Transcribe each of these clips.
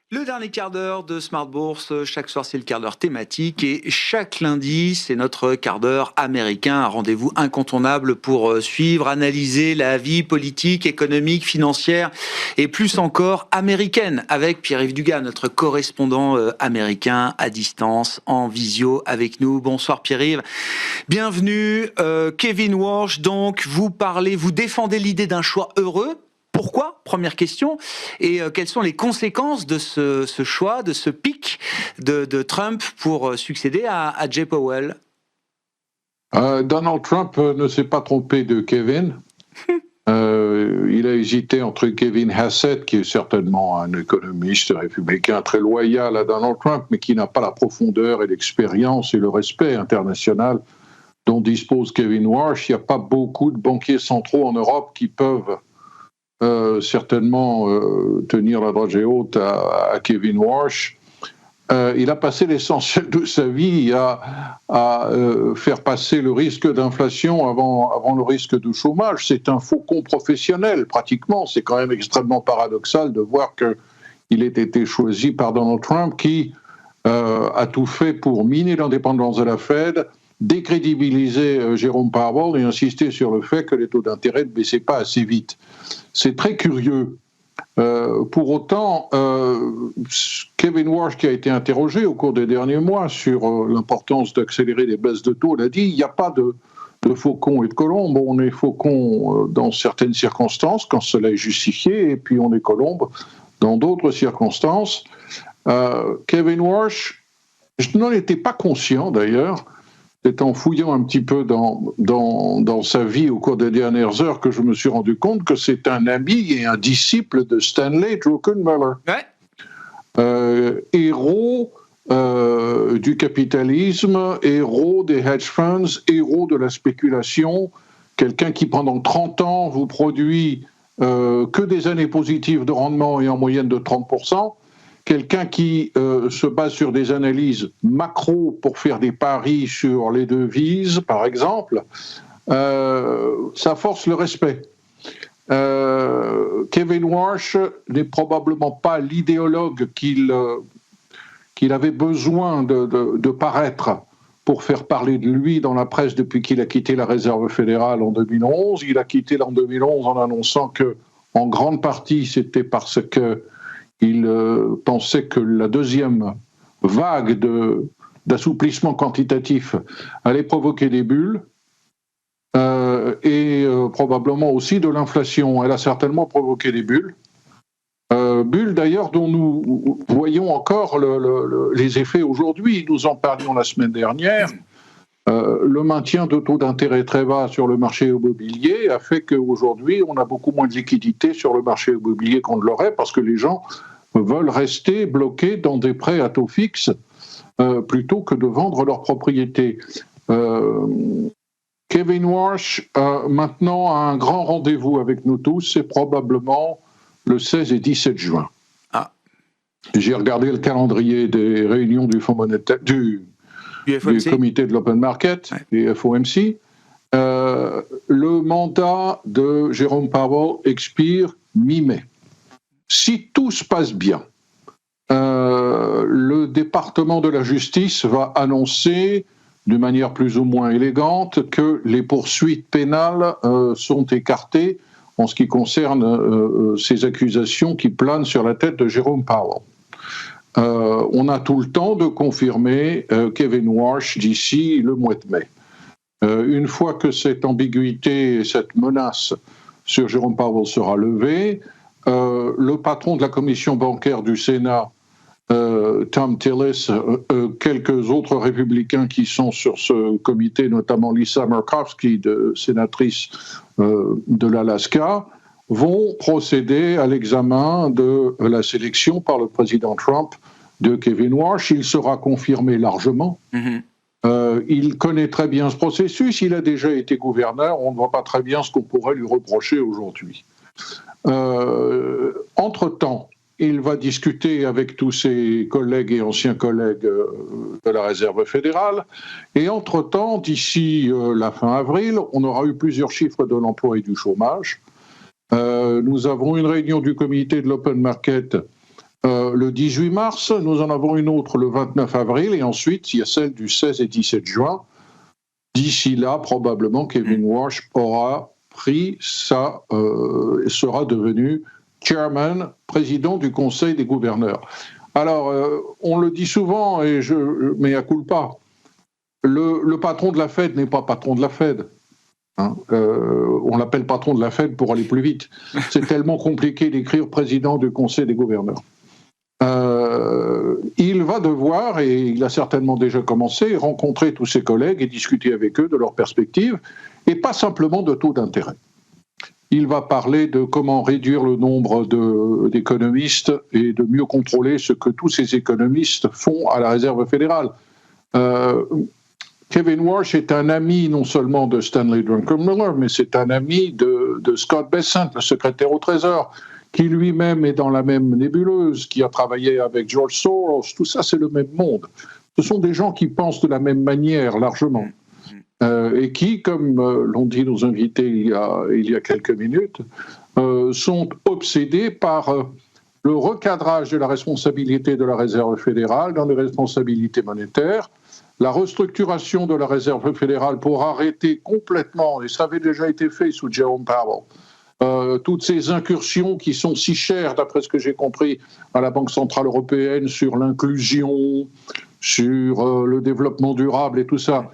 Le dernier quart d'heure de Smart Bourse, chaque soir c'est le quart d'heure thématique et chaque lundi c'est notre quart d'heure américain, un rendez-vous incontournable pour suivre, analyser la vie politique, économique, financière et plus encore américaine avec Pierre-Yves Dugas, notre correspondant américain à distance, en visio avec nous. Bonsoir Pierre-Yves, bienvenue. Kevin Warsh, donc vous défendez l'idée d'un choix heureux. Pourquoi ? Première question. Et quelles sont les conséquences de ce choix, de ce pic de Trump pour succéder à Jay Powell ? Donald Trump ne s'est pas trompé de Kevin. Il a hésité entre Kevin Hassett, qui est certainement un économiste républicain très loyal à Donald Trump, mais qui n'a pas la profondeur et l'expérience et le respect international dont dispose Kevin Warsh. Il n'y a pas beaucoup de banquiers centraux en Europe qui peuvent certainement tenir la dragée haute à Kevin Warsh. Il a passé l'essentiel de sa vie à faire passer le risque d'inflation avant le risque de chômage. C'est un faucon professionnel, pratiquement. C'est quand même extrêmement paradoxal de voir qu'il ait été choisi par Donald Trump, qui a tout fait pour miner l'indépendance de la Fed, décrédibiliser Jérôme Powell et insister sur le fait que les taux d'intérêt ne baissaient pas assez vite. C'est très curieux. Pour autant, Kevin Warsh, qui a été interrogé au cours des derniers mois sur l'importance d'accélérer les baisses de taux, l'a dit, il n'y a pas de faucon et de colombe. On est faucon dans certaines circonstances, quand cela est justifié, et puis on est colombe dans d'autres circonstances. Kevin Warsh, je n'en étais pas conscient d'ailleurs, c'est en fouillant un petit peu dans sa vie au cours des dernières heures que je me suis rendu compte que c'est un ami et un disciple de Stanley Druckenmiller. Ouais. Héros du capitalisme, héros des hedge funds, héros de la spéculation, quelqu'un qui pendant 30 ans vous produit que des années positives de rendement et en moyenne de 30%, quelqu'un qui se base sur des analyses macro pour faire des paris sur les devises, par exemple, ça force le respect. Kevin Warsh n'est probablement pas l'idéologue qu'il avait besoin de paraître pour faire parler de lui dans la presse depuis qu'il a quitté la Réserve fédérale en 2011. Il a quitté en 2011 en annonçant que, en grande partie, c'était parce que il pensait que la deuxième vague d'assouplissement quantitatif allait provoquer des bulles et probablement aussi de l'inflation. Elle a certainement provoqué des bulles. Bulles d'ailleurs dont nous voyons encore les effets aujourd'hui. Nous en parlions la semaine dernière. Le maintien de taux d'intérêt très bas sur le marché immobilier a fait qu'aujourd'hui, on a beaucoup moins de liquidités sur le marché immobilier qu'on ne l'aurait parce que les gens veulent rester bloqués dans des prêts à taux fixe plutôt que de vendre leur propriété. Kevin Warsh, maintenant, a un grand rendez-vous avec nous tous, c'est probablement le 16 et 17 juin. Ah. J'ai regardé le calendrier des réunions du Fonds monétaire, du comité de l'open market, du FOMC. Le mandat de Jérôme Powell expire mi-mai. Si tout se passe bien, le département de la justice va annoncer de manière plus ou moins élégante que les poursuites pénales sont écartées en ce qui concerne ces accusations qui planent sur la tête de Jérôme Powell. On a tout le temps de confirmer Kevin Warsh d'ici le mois de mai. Une fois que cette ambiguïté et cette menace sur Jérôme Powell sera levée, le patron de la commission bancaire du Sénat, Tom Tillis, quelques autres républicains qui sont sur ce comité, notamment Lisa Murkowski, sénatrice de l'Alaska, vont procéder à l'examen de la sélection par le président Trump de Kevin Warsh. Il sera confirmé largement. Il connaît très bien ce processus. Il a déjà été gouverneur. On ne voit pas très bien ce qu'on pourrait lui reprocher aujourd'hui. Entre-temps, il va discuter avec tous ses collègues et anciens collègues de la Réserve fédérale. Et entre-temps, d'ici la fin avril, on aura eu plusieurs chiffres de l'emploi et du chômage. Nous avons une réunion du comité de l'open market le 18 mars, nous en avons une autre le 29 avril, et ensuite il y a celle du 16 et 17 juin. D'ici là, probablement, Kevin Warsh aura pris sera devenu chairman, président du Conseil des gouverneurs. Alors, on le dit souvent, et mais à culpa, le patron de la Fed n'est pas patron de la Fed. On l'appelle patron de la Fed pour aller plus vite. C'est tellement compliqué d'écrire président du Conseil des gouverneurs. Il va devoir, et il a certainement déjà commencé, rencontrer tous ses collègues et discuter avec eux de leurs perspectives, et pas simplement de taux d'intérêt. Il va parler de comment réduire le nombre d'économistes et de mieux contrôler ce que tous ces économistes font à la Réserve fédérale. Kevin Warsh est un ami non seulement de Stanley Druckenmiller, mais c'est un ami de Scott Bessent, le secrétaire au Trésor, qui lui-même est dans la même nébuleuse, qui a travaillé avec George Soros. Tout ça, c'est le même monde. Ce sont des gens qui pensent de la même manière, largement. Et qui, comme l'ont dit nos invités il y a quelques minutes, sont obsédés par le recadrage de la responsabilité de la Réserve fédérale dans les responsabilités monétaires, la restructuration de la Réserve fédérale pour arrêter complètement, et ça avait déjà été fait sous Jerome Powell, toutes ces incursions qui sont si chères, d'après ce que j'ai compris, à la Banque centrale européenne sur l'inclusion, sur le développement durable et tout ça.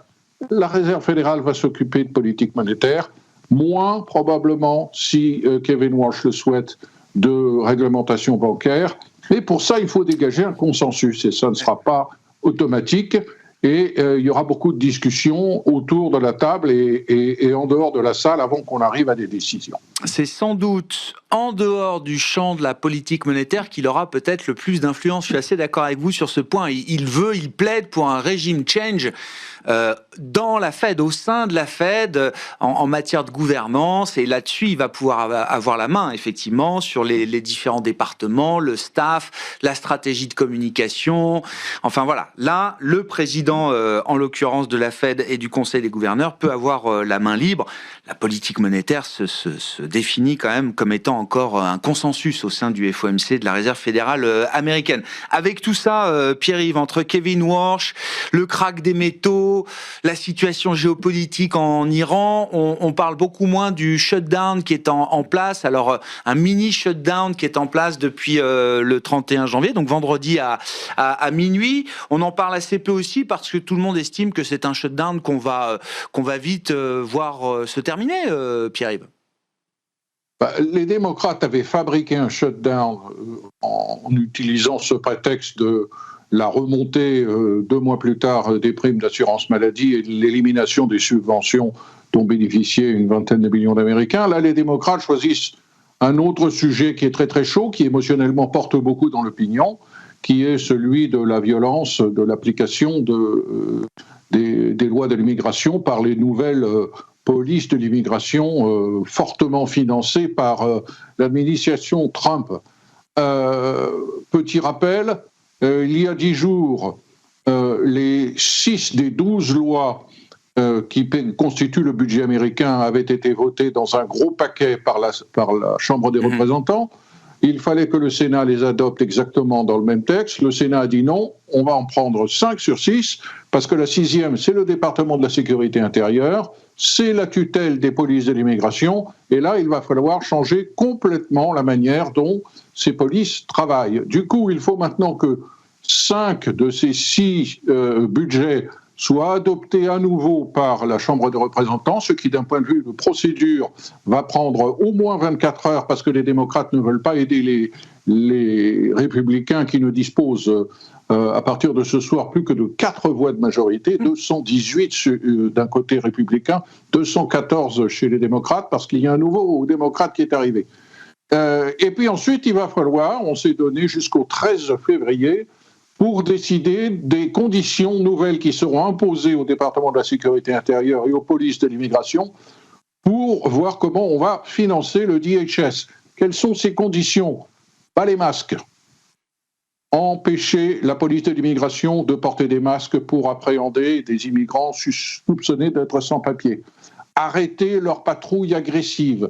La Réserve fédérale va s'occuper de politique monétaire, moins probablement, si Kevin Warsh le souhaite, de réglementation bancaire. Mais pour ça, il faut dégager un consensus, et ça ne sera pas automatique. Et il y aura beaucoup de discussions autour de la table et en dehors de la salle avant qu'on arrive à des décisions. C'est sans doute en dehors du champ de la politique monétaire qu'il aura peut-être le plus d'influence. Je suis assez d'accord avec vous sur ce point. Il plaide pour un régime change dans la Fed, au sein de la Fed, en matière de gouvernance. Et là-dessus, il va pouvoir avoir la main, effectivement, sur les différents départements, le staff, la stratégie de communication. Enfin voilà, là, le président, en l'occurrence de la Fed et du Conseil des gouverneurs, peut avoir la main libre. La politique monétaire se définit quand même comme étant encore un consensus au sein du FOMC, de la Réserve fédérale américaine. Avec tout ça, Pierre-Yves, entre Kevin Warsh, le krach des métaux, la situation géopolitique en Iran, on parle beaucoup moins du shutdown qui est en place. Alors, un mini shutdown qui est en place depuis le 31 janvier, donc vendredi à minuit. On en parle assez peu aussi parce que tout le monde estime que c'est un shutdown qu'on va vite voir se terminer, Pierre-Yves. Les démocrates avaient fabriqué un shutdown en utilisant ce prétexte de la remontée 2 mois plus tard des primes d'assurance maladie et l'élimination des subventions dont bénéficiaient une vingtaine de millions d'Américains. Là, les démocrates choisissent un autre sujet qui est très très chaud, qui émotionnellement porte beaucoup dans l'opinion, qui est celui de la violence, de l'application des lois de l'immigration par les nouvelles police de l'immigration fortement financée par l'administration Trump. Petit rappel, il y a 10 jours, les 6 des 12 lois qui constituent le budget américain avaient été votées dans un gros paquet par la Chambre des représentants. Il fallait que le Sénat les adopte exactement dans le même texte. Le Sénat a dit non, on va en prendre 5 sur 6, parce que la 6e, c'est le département de la sécurité intérieure, c'est la tutelle des polices de l'immigration, et là, il va falloir changer complètement la manière dont ces polices travaillent. Du coup, il faut maintenant que 5 de ces 6 budgets soient adoptés à nouveau par la Chambre des représentants, ce qui, d'un point de vue de procédure, va prendre au moins 24 heures, parce que les démocrates ne veulent pas aider les républicains qui ne disposent à partir de ce soir plus que de 4 voix de majorité, 218 d'un côté républicain, 214 chez les démocrates, parce qu'il y a un nouveau démocrate qui est arrivé. Et puis ensuite, il va falloir, on s'est donné jusqu'au 13 février, pour décider des conditions nouvelles qui seront imposées au département de la sécurité intérieure et aux polices de l'immigration pour voir comment on va financer le DHS. Quelles sont ces conditions? Pas les masques. Empêcher la police de l'immigration de porter des masques pour appréhender des immigrants soupçonnés d'être sans papier. Arrêter leur patrouille agressive.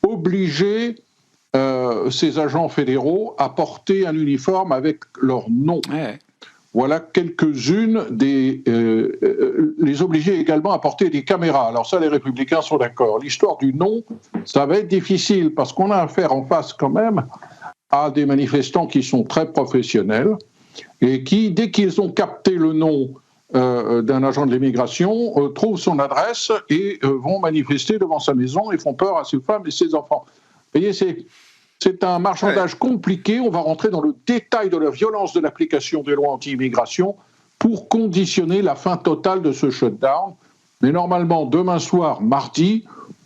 Obliger ces agents fédéraux à porter un uniforme avec leur nom. Ouais. Voilà quelques-unes les obliger également à porter des caméras. Alors ça, les républicains sont d'accord. L'histoire du nom, ça va être difficile parce qu'on a affaire en face quand même à des manifestants qui sont très professionnels et qui, dès qu'ils ont capté le nom d'un agent de l'immigration, trouvent son adresse et vont manifester devant sa maison et font peur à ses femmes et ses enfants. Vous voyez, c'est un marchandage compliqué. On va rentrer dans le détail de la violence de l'application des lois anti-immigration pour conditionner la fin totale de ce shutdown. Mais normalement, demain soir, mardi,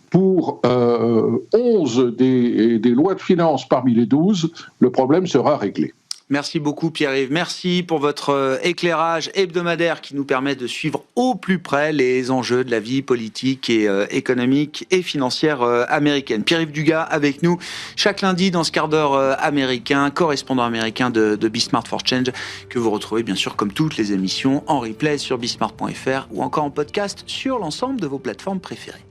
pour 11 des lois de finances parmi les 12, le problème sera réglé. Merci beaucoup Pierre-Yves, merci pour votre éclairage hebdomadaire qui nous permet de suivre au plus près les enjeux de la vie politique et économique et financière américaine. Pierre-Yves Dugas avec nous chaque lundi dans ce quart d'heure américain, correspondant américain de BeSmart for Change, que vous retrouvez bien sûr comme toutes les émissions en replay sur bsmart.fr ou encore en podcast sur l'ensemble de vos plateformes préférées.